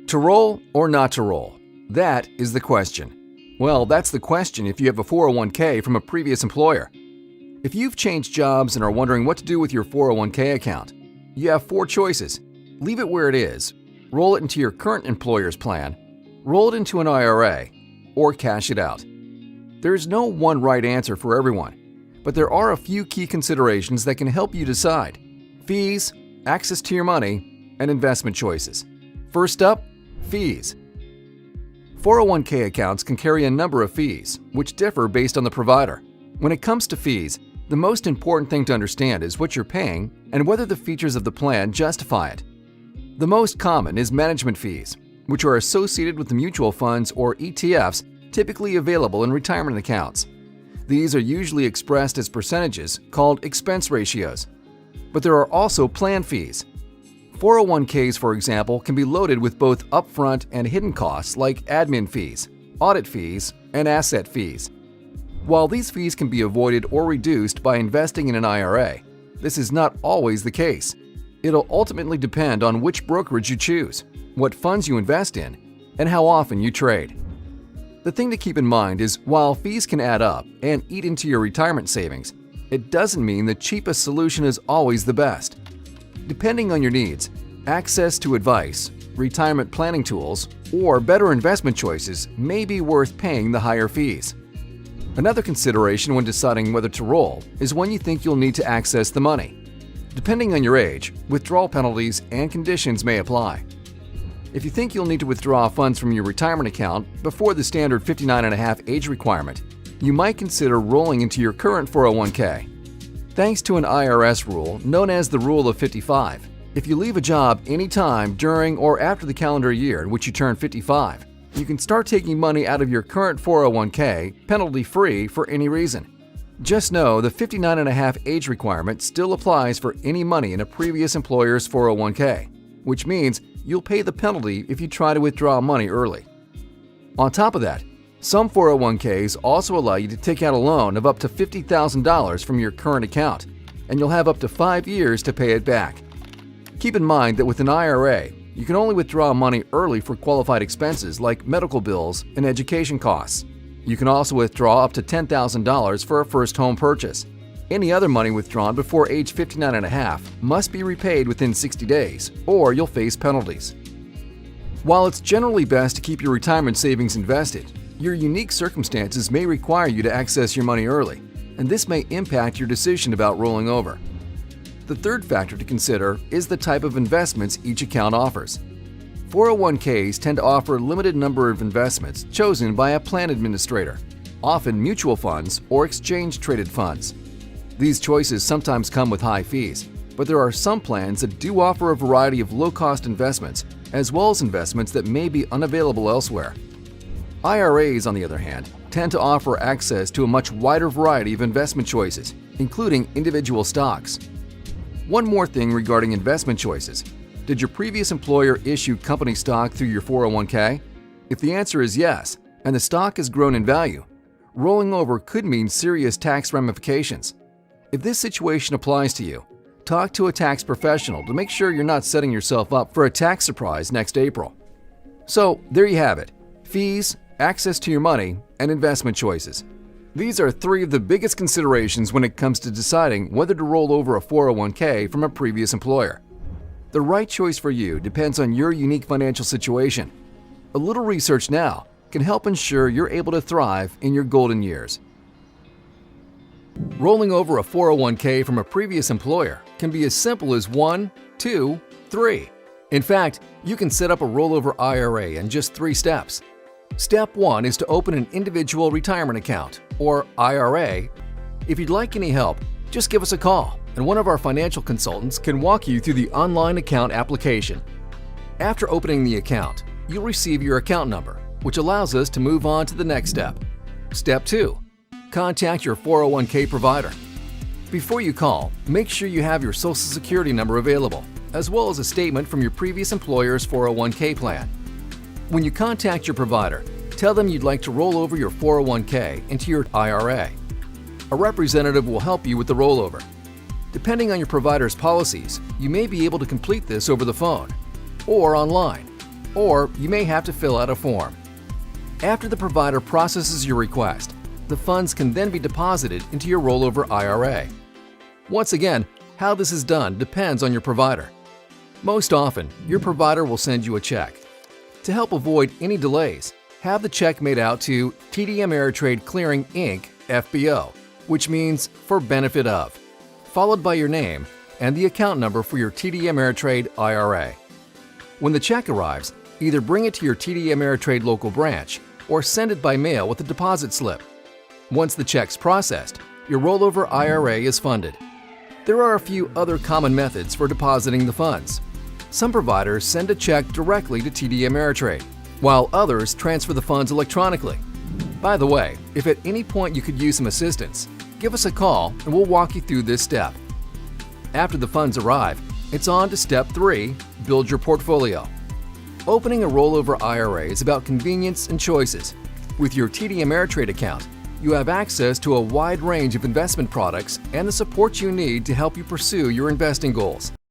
To roll or not to roll? That is the question. Well, that's the question if you have a 401k from a previous employer. If you've changed jobs and are wondering what to do with your 401k account, you have four choices. Leave it where it is, roll it into your current employer's plan, roll it into an IRA, or cash it out. There is no one right answer for everyone, but there are a few key considerations that can help you decide: fees, access to your money, and investment choices. First up, fees. 401k accounts can carry a number of fees, which differ based on the provider. When it comes to fees, the most important thing to understand is what you're paying and whether the features of the plan justify it. The most common is management fees, which are associated with the mutual funds or ETFs typically available in retirement accounts. These are usually expressed as percentages called expense ratios. But there are also plan fees. 401ks, for example, can be loaded with both upfront and hidden costs like admin fees, audit fees, and asset fees. While these fees can be avoided or reduced by investing in an IRA, this is not always the case. It'll ultimately depend on which brokerage you choose, what funds you invest in, and how often you trade. The thing to keep in mind is while fees can add up and eat into your retirement savings, it doesn't mean the cheapest solution is always the best. Depending on your needs, access to advice, retirement planning tools, or better investment choices may be worth paying the higher fees. Another consideration when deciding whether to roll is when you think you'll need to access the money. Depending on your age, withdrawal penalties and conditions may apply. If you think you'll need to withdraw funds from your retirement account before the standard 59.5 age requirement, you might consider rolling into your current 401k. Thanks to an IRS rule known as the Rule of 55, if you leave a job anytime during or after the calendar year in which you turn 55, you can start taking money out of your current 401k penalty-free for any reason. Just know the 59.5 age requirement still applies for any money in a previous employer's 401k, which means you'll pay the penalty if you try to withdraw money early. On top of that, some 401ks also allow you to take out a loan of up to $50,000 from your current account, and you'll have up to 5 years to pay it back. Keep in mind that with an IRA, you can only withdraw money early for qualified expenses like medical bills and education costs. You can also withdraw up to $10,000 for a first home purchase. Any other money withdrawn before age 59.5 must be repaid within 60 days, or you'll face penalties. While it's generally best to keep your retirement savings invested, your unique circumstances may require you to access your money early, and this may impact your decision about rolling over. The third factor to consider is the type of investments each account offers. 401ks tend to offer a limited number of investments chosen by a plan administrator, often mutual funds or exchange-traded funds. These choices sometimes come with high fees, but there are some plans that do offer a variety of low-cost investments, as well as investments that may be unavailable elsewhere. IRAs, on the other hand, tend to offer access to a much wider variety of investment choices, including individual stocks. One more thing regarding investment choices. Did your previous employer issue company stock through your 401k? If the answer is yes, and the stock has grown in value, rolling over could mean serious tax ramifications. If this situation applies to you, talk to a tax professional to make sure you're not setting yourself up for a tax surprise next April. So, there you have it: fees, access to your money, and investment choices. These are three of the biggest considerations when it comes to deciding whether to roll over a 401k from a previous employer. The right choice for you depends on your unique financial situation. A little research now can help ensure you're able to thrive in your golden years. Rolling over a 401k from a previous employer can be as simple as 1, 2, 3. In fact, you can set up a rollover IRA in just 3 steps. Step 1 is to open an individual retirement account, or IRA. If you'd like any help, just give us a call, and one of our financial consultants can walk you through the online account application. After opening the account, you'll receive your account number, which allows us to move on to the next step. Step 2. Contact your 401k provider. Before you call, make sure you have your Social Security number available, as well as a statement from your previous employer's 401k plan. When you contact your provider, tell them you'd like to roll over your 401k into your IRA. A representative will help you with the rollover. Depending on your provider's policies, you may be able to complete this over the phone or online. or you may have to fill out a form. After the provider processes your request, the funds can then be deposited into your rollover IRA. Once again, how this is done depends on your provider. Most often, your provider will send you a check. To help avoid any delays, have the check made out to TD Ameritrade Clearing Inc. FBO, which means for benefit of, followed by your name and the account number for your TD Ameritrade IRA. When the check arrives, either bring it to your TD Ameritrade local branch or send it by mail with a deposit slip. Once the check's processed, your rollover IRA is funded. There are a few other common methods for depositing the funds. Some providers send a check directly to TD Ameritrade, while others transfer the funds electronically. By the way, if at any point you could use some assistance, give us a call and we'll walk you through this step. After the funds arrive, it's on to Step 3, build your portfolio. Opening a rollover IRA is about convenience and choices. With your TD Ameritrade account, you have access to a wide range of investment products and the support you need to help you pursue your investing goals.